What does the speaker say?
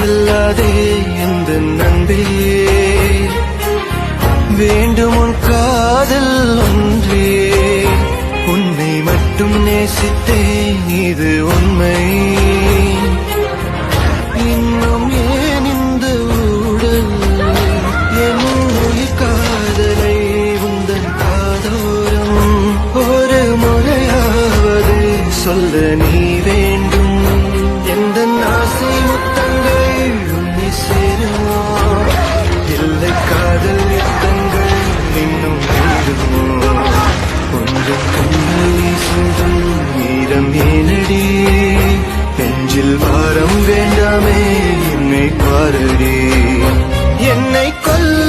செல்லாதே எந்த நண்பே, வேண்டும் உன் காதல் ஒன்றே. உன்னை மட்டும் நேசித்தேன், இது உண்மை. இன்னும் ஏன் இந்த ஊடல் என் உயிர் காதலை உந்தன் காதோரம் ஒரு முறையாவது சொல்ல நீ வேண்டும். எந்த ஆசை முத்தங்கள் உன்னை சேருமோ, இல்லை காதல் யுத்தங்கள் இன்னும் வேண்டுமோ. கொஞ்சம் கண்கள் வீசும் நீரம் ஏனடி, நெஞ்சில் வாரம் வேண்டாமே என்னை பாரடி. என்னை கொல்ல